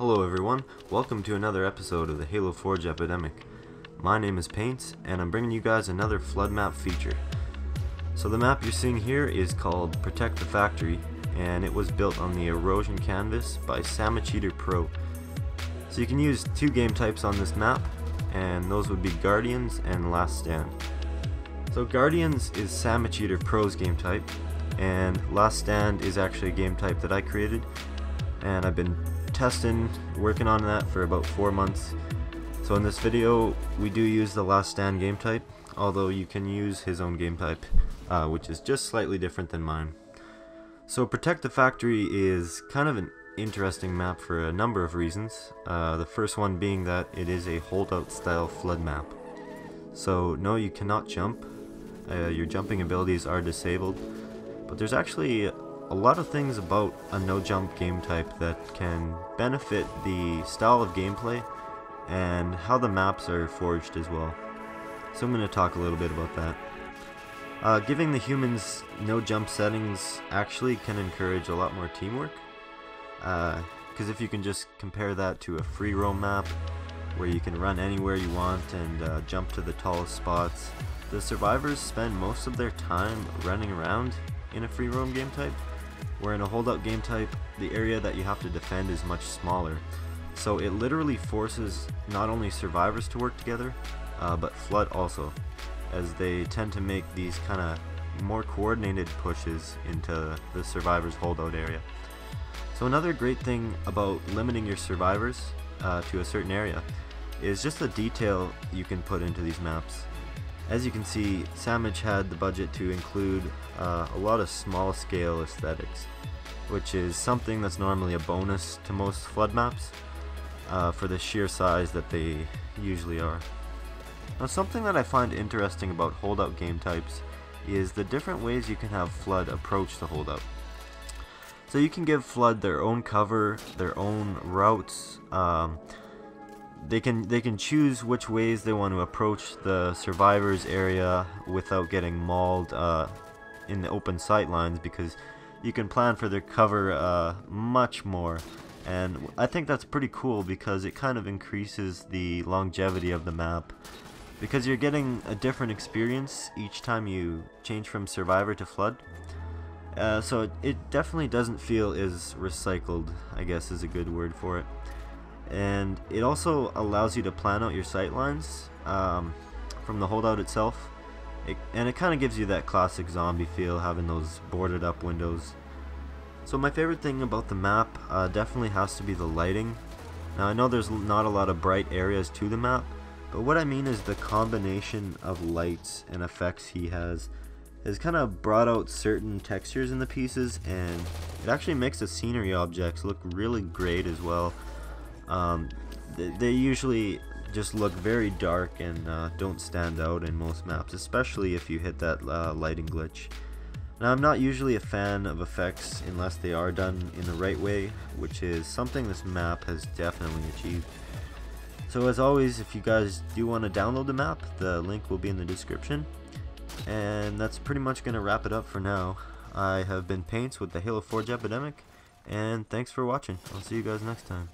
Hello everyone, welcome to another episode of the Halo Forge Epidemic. My name is Paints, and I'm bringing you guys another flood map feature. So the map you're seeing here is called Protect the Factory, and it was built on the erosion canvas by SammichEaterPro. So you can use two game types on this map, and those would be Guardians and Last Stand. So Guardians is SammichEaterPro's game type, and Last Stand is actually a game type that I created, and I've been working on that for about 4 months. So in this video we do use the Last Stand game type, although you can use his own game type, which is just slightly different than mine. So Protect the Factory is kind of an interesting map for a number of reasons. The first one being that it is a holdout style flood map. So no, you cannot jump. Your jumping abilities are disabled, but there's actually a lot of things about a no-jump game type that can benefit the style of gameplay and how the maps are forged as well. So I'm going to talk a little bit about that. Giving the humans no-jump settings actually can encourage a lot more teamwork, because if you can just compare that to a free roam map where you can run anywhere you want and jump to the tallest spots, the survivors spend most of their time running around in a free roam game type, where in a holdout game type, the area that you have to defend is much smaller. So it literally forces not only survivors to work together, but flood also, as they tend to make these kind of more coordinated pushes into the survivors' holdout area. So another great thing about limiting your survivors to a certain area is just the detail you can put into these maps. As you can see, Sammich had the budget to include a lot of small scale aesthetics, which is something that's normally a bonus to most flood maps for the sheer size that they usually are. Now, something that I find interesting about holdout game types is the different ways you can have flood approach the holdout. So you can give flood their own cover, their own routes. They can choose which ways they want to approach the survivors area without getting mauled in the open sight lines, because you can plan for their cover much more, and I think that's pretty cool because it kind of increases the longevity of the map, because you're getting a different experience each time you change from survivor to flood. So it definitely doesn't feel as recycled, I guess is a good word for it. And it also allows you to plan out your sight lines from the holdout itself, and it kind of gives you that classic zombie feel, having those boarded up windows. So my favorite thing about the map definitely has to be the lighting. Now I know there's not a lot of bright areas to the map, but what I mean is the combination of lights and effects he has kind of brought out certain textures in the pieces, and it actually makes the scenery objects look really great as well. They usually just look very dark and don't stand out in most maps, especially if you hit that lighting glitch. Now, I'm not usually a fan of effects unless they are done in the right way, which is something this map has definitely achieved. So as always, if you guys do want to download the map, the link will be in the description. And that's pretty much going to wrap it up for now. I have been Paints with the Halo Forge Epidemic, and thanks for watching. I'll see you guys next time.